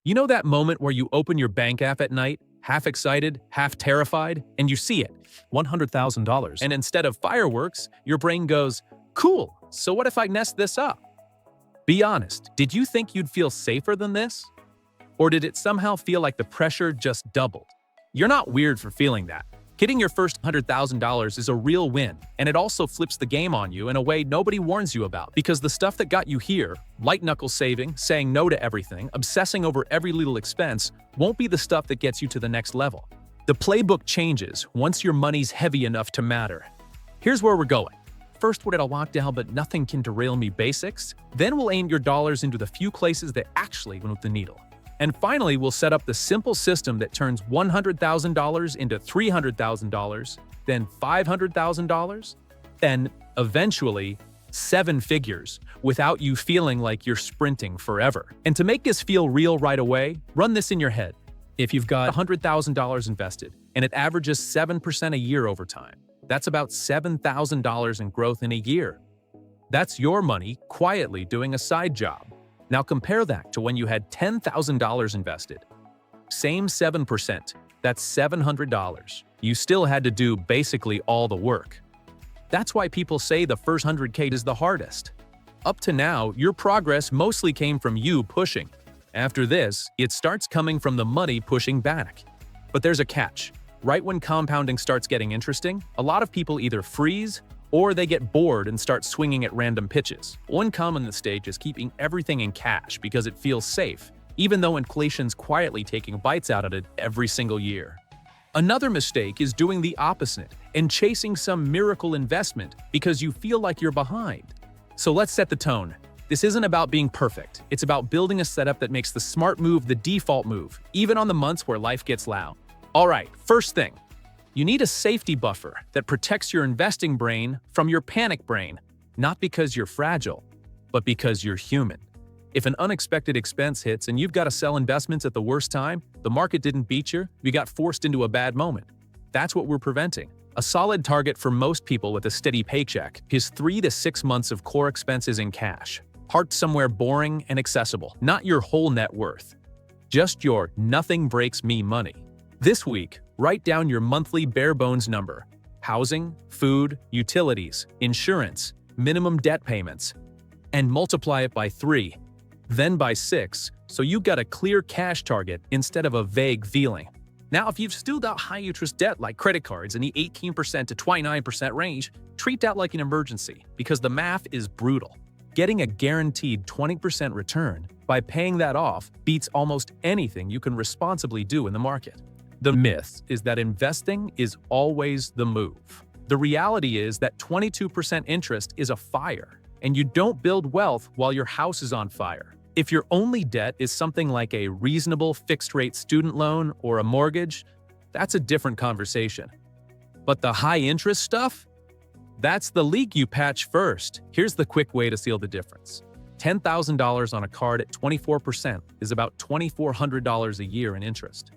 You know that moment where you open your bank app at night, half excited, half terrified, and you see it, $100,000. And instead of fireworks, your brain goes, cool, so what if I nest this up? Be honest, did you think you'd feel safer than this? Or did it somehow feel like the pressure just doubled? You're not weird for feeling that. Hitting your first $100,000 is a real win, and it also flips the game on you in a way nobody warns you about. Because the stuff that got you here, light-knuckle saving, saying no to everything, obsessing over every little expense, won't be the stuff that gets you to the next level. The playbook changes once your money's heavy enough to matter. Here's where we're going. First, we're at a lockdown, but nothing can derail me basics. Then we'll aim your dollars into the few places that actually move the needle. And finally, we'll set up the simple system that turns $100,000 into $300,000, then $500,000, then, eventually, 7 figures, without you feeling like you're sprinting forever. And to make this feel real right away, run this in your head. If you've got $100,000 invested, and it averages 7% a year over time, that's about $7,000 in growth in a year. That's your money quietly doing a side job. Now compare that to when you had $10,000 invested. Same 7%, that's $700. You still had to do basically all the work. That's why people say the first 100K is the hardest. Up to now, your progress mostly came from you pushing. After this, it starts coming from the money pushing back. But there's a catch. Right when compounding starts getting interesting, a lot of people either freeze or they get bored and start swinging at random pitches. One common mistake is keeping everything in cash because it feels safe, even though inflation's quietly taking bites out of it every single year. Another mistake is doing the opposite and chasing some miracle investment because you feel like you're behind. So let's set the tone. This isn't about being perfect. It's about building a setup that makes the smart move the default move, even on the months where life gets loud. All right, first thing. You need a safety buffer that protects your investing brain from your panic brain, not because you're fragile, but because you're human. If an unexpected expense hits and you've got to sell investments at the worst time, the market didn't beat you, you got forced into a bad moment. That's what we're preventing. A solid target for most people with a steady paycheck is 3 to 6 months of core expenses in cash, parked somewhere boring and accessible, not your whole net worth. Just your nothing breaks me money. This week, write down your monthly bare-bones number: housing, food, utilities, insurance, minimum debt payments, and multiply it by 3, then by 6, so you got a clear cash target instead of a vague feeling. Now, if you've still got high-interest debt like credit cards in the 18% to 29% range, treat that like an emergency, because the math is brutal. Getting a guaranteed 20% return by paying that off beats almost anything you can responsibly do in the market. The myth is that investing is always the move. The reality is that 22% interest is a fire, and you don't build wealth while your house is on fire. If your only debt is something like a reasonable fixed-rate student loan or a mortgage, that's a different conversation. But the high-interest stuff? That's the leak you patch first. Here's the quick way to seal the difference. $10,000 on a card at 24% is about $2,400 a year in interest.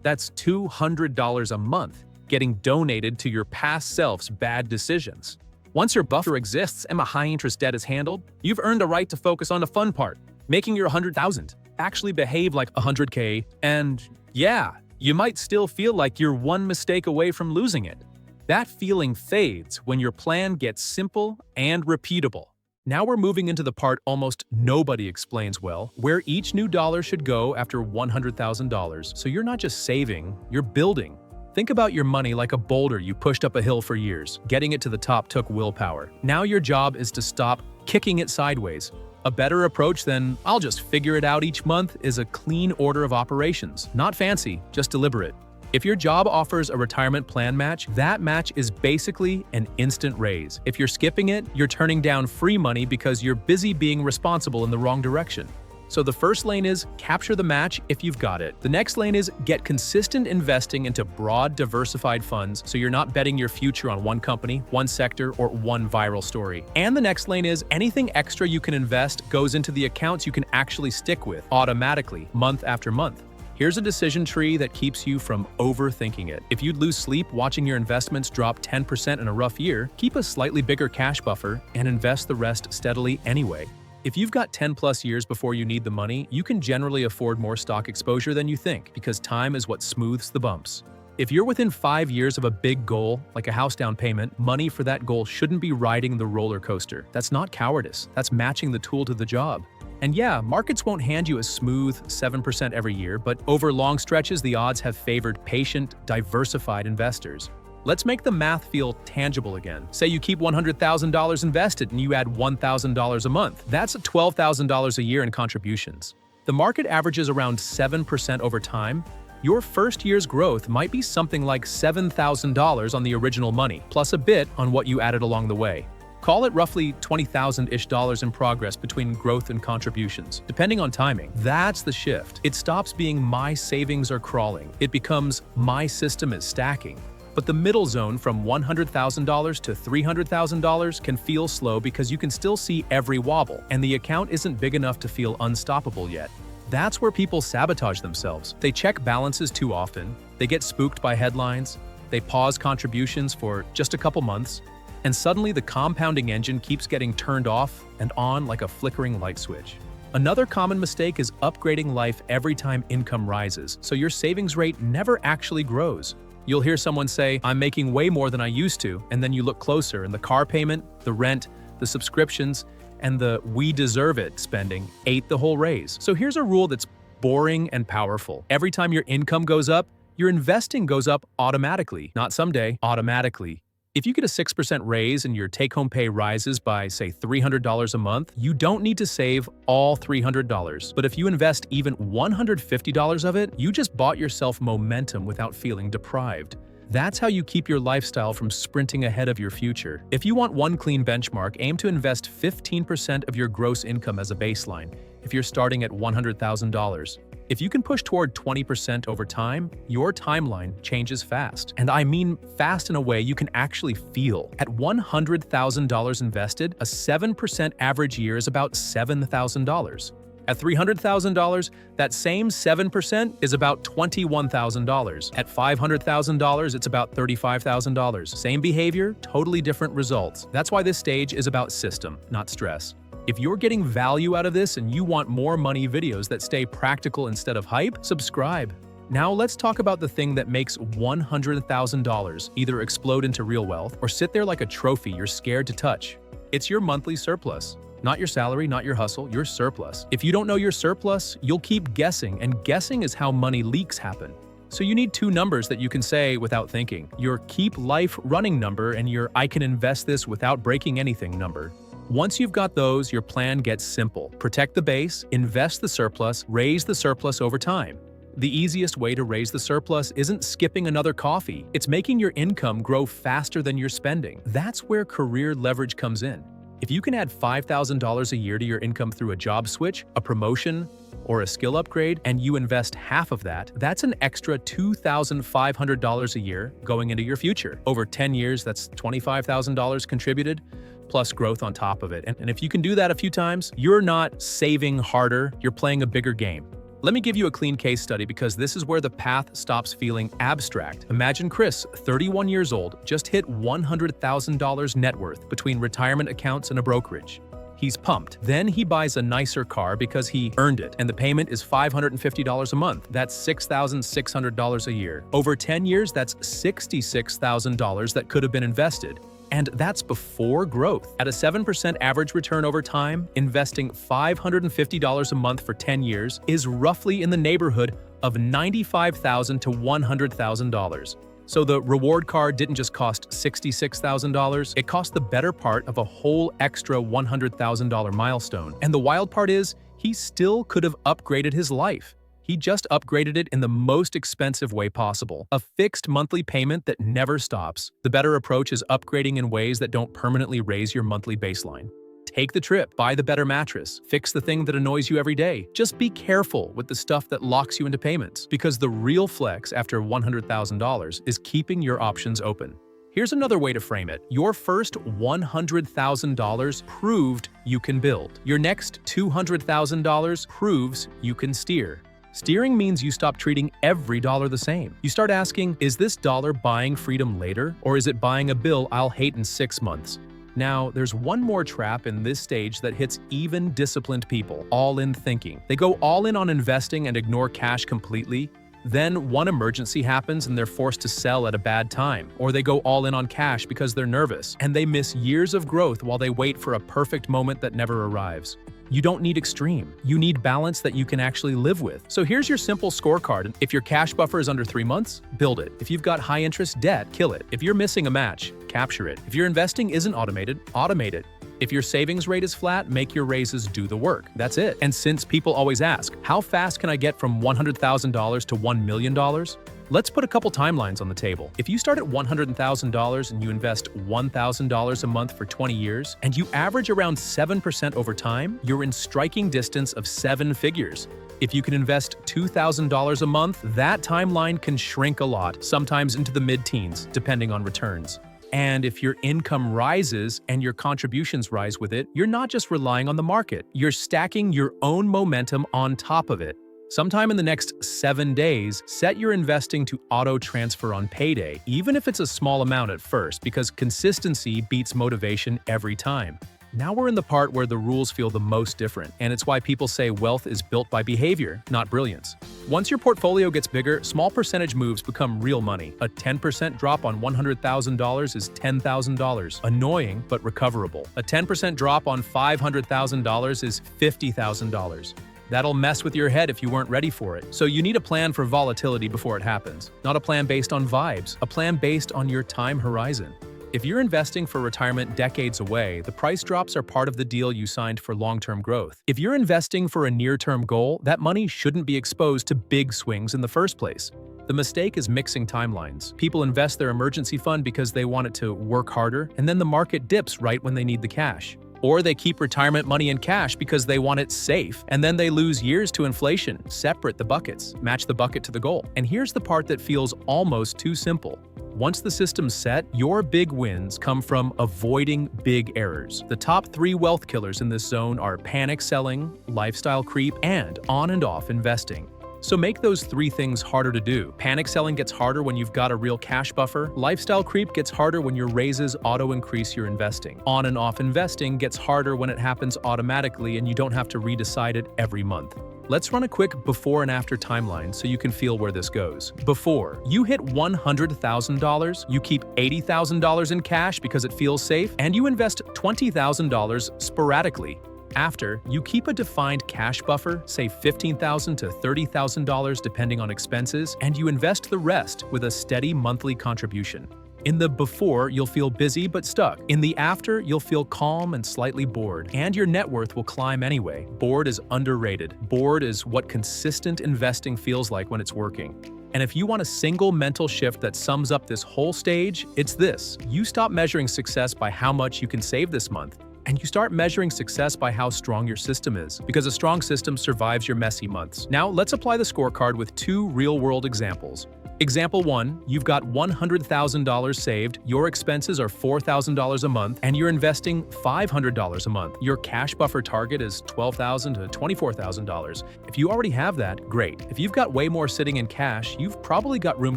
That's $200 a month getting donated to your past self's bad decisions. Once your buffer exists and a high-interest debt is handled, you've earned a right to focus on the fun part, making your $100,000 actually behave like $100K, and yeah, you might still feel like you're one mistake away from losing it. That feeling fades when your plan gets simple and repeatable. Now we're moving into the part almost nobody explains well, where each new dollar should go after $100,000. So you're not just saving, you're building. Think about your money like a boulder you pushed up a hill for years. Getting it to the top took willpower. Now your job is to stop kicking it sideways. A better approach than, I'll just figure it out each month, is a clean order of operations. Not fancy, just deliberate. If your job offers a retirement plan match, that match is basically an instant raise. If you're skipping it, you're turning down free money because you're busy being responsible in the wrong direction. So the first lane is capture the match if you've got it. The next lane is get consistent investing into broad, diversified funds so you're not betting your future on one company, one sector, or one viral story. And the next lane is anything extra you can invest goes into the accounts you can actually stick with automatically, month after month. Here's a decision tree that keeps you from overthinking it. If you'd lose sleep watching your investments drop 10% in a rough year, keep a slightly bigger cash buffer and invest the rest steadily anyway. If you've got 10 plus years before you need the money, you can generally afford more stock exposure than you think because time is what smooths the bumps. If you're within 5 years of a big goal, like a house down payment, money for that goal shouldn't be riding the roller coaster. That's not cowardice, that's matching the tool to the job. And yeah, markets won't hand you a smooth 7% every year, but over long stretches, the odds have favored patient, diversified investors. Let's make the math feel tangible again. Say you keep $100,000 invested and you add $1,000 a month. That's $12,000 a year in contributions. The market averages around 7% over time. Your first year's growth might be something like $7,000 on the original money, plus a bit on what you added along the way. Call it roughly $20,000-ish in progress between growth and contributions, depending on timing. That's the shift. It stops being my savings are crawling. It becomes my system is stacking. But the middle zone from $100,000 to $300,000 can feel slow because you can still see every wobble, and the account isn't big enough to feel unstoppable yet. That's where people sabotage themselves. They check balances too often, they get spooked by headlines, they pause contributions for just a couple months, and suddenly the compounding engine keeps getting turned off and on like a flickering light switch. Another common mistake is upgrading life every time income rises, so your savings rate never actually grows. You'll hear someone say, "I'm making way more than I used to," and then you look closer and the car payment, the rent, the subscriptions, and the "we deserve it" spending ate the whole raise. So here's a rule that's boring and powerful. Every time your income goes up, your investing goes up automatically. Not someday, automatically. If you get a 6% raise and your take-home pay rises by, say, $300 a month, you don't need to save all $300. But if you invest even $150 of it, you just bought yourself momentum without feeling deprived. That's how you keep your lifestyle from sprinting ahead of your future. If you want one clean benchmark, aim to invest 15% of your gross income as a baseline, if you're starting at $100,000. If you can push toward 20% over time, your timeline changes fast. And I mean fast in a way you can actually feel. At $100,000 invested, a 7% average year is about $7,000. At $300,000, that same 7% is about $21,000. At $500,000, it's about $35,000. Same behavior, totally different results. That's why this stage is about system, not stress. If you're getting value out of this and you want more money videos that stay practical instead of hype, subscribe. Now let's talk about the thing that makes $100,000 either explode into real wealth or sit there like a trophy you're scared to touch. It's your monthly surplus. Not your salary, not your hustle, your surplus. If you don't know your surplus, you'll keep guessing, and guessing is how money leaks happen. So you need two numbers that you can say without thinking. Your keep life running number and your I can invest this without breaking anything number. Once you've got those, your plan gets simple. Protect the base, invest the surplus, raise the surplus over time. The easiest way to raise the surplus isn't skipping another coffee. It's making your income grow faster than your spending. That's where career leverage comes in. If you can add $5,000 a year to your income through a job switch, a promotion, or a skill upgrade, and you invest half of that, that's an extra $2,500 a year going into your future. Over 10 years, that's $25,000 contributed, plus growth on top of it. And if you can do that a few times, you're not saving harder, you're playing a bigger game. Let me give you a clean case study because this is where the path stops feeling abstract. Imagine Chris, 31 years old, just hit $100,000 net worth between retirement accounts and a brokerage. He's pumped. Then he buys a nicer car because he earned it, and the payment is $550 a month. That's $6,600 a year. Over 10 years, that's $66,000 that could have been invested. And that's before growth. At a 7% average return over time, investing $550 a month for 10 years is roughly in the neighborhood of $95,000 to $100,000. So the reward card didn't just cost $66,000, it cost the better part of a whole extra $100,000 milestone. And the wild part is, he still could have upgraded his life. He just upgraded it in the most expensive way possible, a fixed monthly payment that never stops. The better approach is upgrading in ways that don't permanently raise your monthly baseline. Take the trip, buy the better mattress, fix the thing that annoys you every day. Just be careful with the stuff that locks you into payments, because the real flex after $100,000 is keeping your options open. Here's another way to frame it. Your first $100,000 proved you can build. Your next $200,000 proves you can steer. Steering means you stop treating every dollar the same. You start asking, is this dollar buying freedom later, or is it buying a bill I'll hate in 6 months? Now, there's one more trap in this stage that hits even disciplined people: all-in thinking. They go all in on investing and ignore cash completely. Then one emergency happens and they're forced to sell at a bad time. Or they go all in on cash because they're nervous, and they miss years of growth while they wait for a perfect moment that never arrives. You don't need extreme. You need balance that you can actually live with. So here's your simple scorecard. If your cash buffer is under 3 months, build it. If you've got high-interest debt, kill it. If you're missing a match, capture it. If your investing isn't automated, automate it. If your savings rate is flat, make your raises do the work. That's it. And since people always ask, how fast can I get from $100,000 to $1 million? Let's put a couple timelines on the table. If you start at $100,000 and you invest $1,000 a month for 20 years, and you average around 7% over time, you're in striking distance of 7 figures. If you can invest $2,000 a month, that timeline can shrink a lot, sometimes into the mid-teens, depending on returns. And if your income rises and your contributions rise with it, you're not just relying on the market, you're stacking your own momentum on top of it. Sometime in the next 7 days, set your investing to auto-transfer on payday, even if it's a small amount at first, because consistency beats motivation every time. Now we're in the part where the rules feel the most different, and it's why people say wealth is built by behavior, not brilliance. Once your portfolio gets bigger, small percentage moves become real money. A 10% drop on $100,000 is $10,000. Annoying, but recoverable. A 10% drop on $500,000 is $50,000. That'll mess with your head if you weren't ready for it. So you need a plan for volatility before it happens. Not a plan based on vibes, a plan based on your time horizon. If you're investing for retirement decades away, the price drops are part of the deal you signed for long-term growth. If you're investing for a near-term goal, that money shouldn't be exposed to big swings in the first place. The mistake is mixing timelines. People invest their emergency fund because they want it to work harder, and then the market dips right when they need the cash. Or they keep retirement money in cash because they want it safe, and then they lose years to inflation. Separate the buckets, match the bucket to the goal. And here's the part that feels almost too simple. Once the system's set, your big wins come from avoiding big errors. The top 3 wealth killers in this zone are panic selling, lifestyle creep, and on and off investing. So make those 3 things harder to do. Panic selling gets harder when you've got a real cash buffer. Lifestyle creep gets harder when your raises auto-increase your investing. On and off investing gets harder when it happens automatically and you don't have to redecide it every month. Let's run a quick before and after timeline so you can feel where this goes. Before, you hit $100,000, you keep $80,000 in cash because it feels safe, and you invest $20,000 sporadically. After, you keep a defined cash buffer, say $15,000 to $30,000 depending on expenses, and you invest the rest with a steady monthly contribution. In the before, you'll feel busy but stuck. In the after, you'll feel calm and slightly bored, and your net worth will climb anyway. Bored is underrated. Bored is what consistent investing feels like when it's working. And if you want a single mental shift that sums up this whole stage, it's this. You stop measuring success by how much you can save this month, and you start measuring success by how strong your system is, because a strong system survives your messy months. Now, let's apply the scorecard with 2 real-world examples. Example 1, you've got $100,000 saved, your expenses are $4,000 a month, and you're investing $500 a month. Your cash buffer target is $12,000 to $24,000. If you already have that, great. If you've got way more sitting in cash, you've probably got room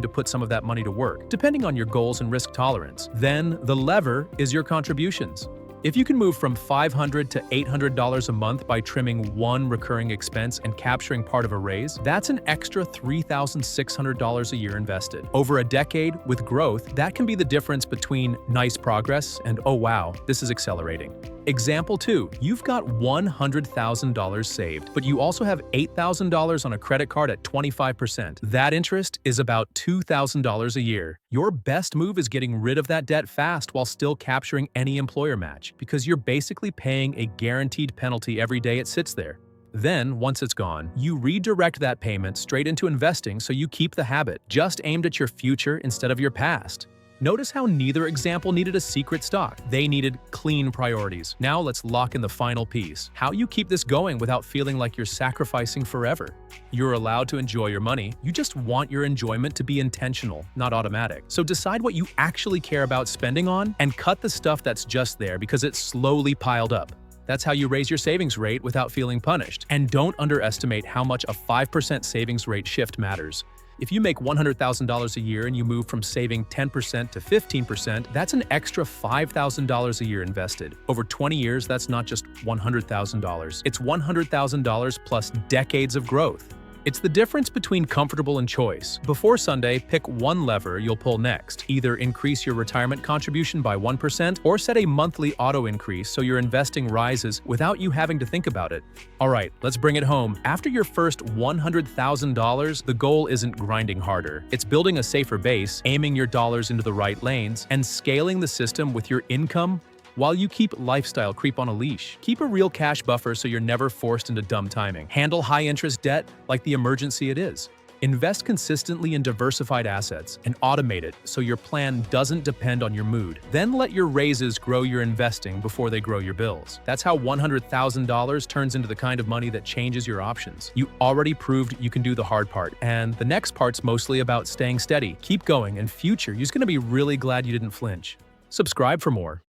to put some of that money to work, depending on your goals and risk tolerance. Then, the lever is your contributions. If you can move from $500 to $800 a month by trimming one recurring expense and capturing part of a raise, that's an extra $3,600 a year invested. Over a decade, with growth, that can be the difference between nice progress and oh wow, this is accelerating. Example 2, you've got $100,000 saved, but you also have $8,000 on a credit card at 25%. That interest is about $2,000 a year. Your best move is getting rid of that debt fast while still capturing any employer match, because you're basically paying a guaranteed penalty every day it sits there. Then, once it's gone, you redirect that payment straight into investing so you keep the habit, just aimed at your future instead of your past. Notice how neither example needed a secret stock. They needed clean priorities. Now let's lock in the final piece. How you keep this going without feeling like you're sacrificing forever. You're allowed to enjoy your money. You just want your enjoyment to be intentional, not automatic. So decide what you actually care about spending on and cut the stuff that's just there because it's slowly piled up. That's how you raise your savings rate without feeling punished. And don't underestimate how much a 5% savings rate shift matters. If you make $100,000 a year and you move from saving 10% to 15%, that's an extra $5,000 a year invested. Over 20 years, that's not just $100,000. It's $100,000 plus decades of growth. It's the difference between comfortable and choice. Before Sunday, pick one lever you'll pull next. Either increase your retirement contribution by 1% or set a monthly auto increase so your investing rises without you having to think about it. All right, let's bring it home. After your first $100,000, the goal isn't grinding harder. It's building a safer base, aiming your dollars into the right lanes, and scaling the system with your income while you keep lifestyle creep on a leash. Keep a real cash buffer so you're never forced into dumb timing. Handle high-interest debt like the emergency it is. Invest consistently in diversified assets and automate it so your plan doesn't depend on your mood. Then let your raises grow your investing before they grow your bills. That's how $100,000 turns into the kind of money that changes your options. You already proved you can do the hard part, and the next part's mostly about staying steady. Keep going, and future, you're going to be really glad you didn't flinch. Subscribe for more.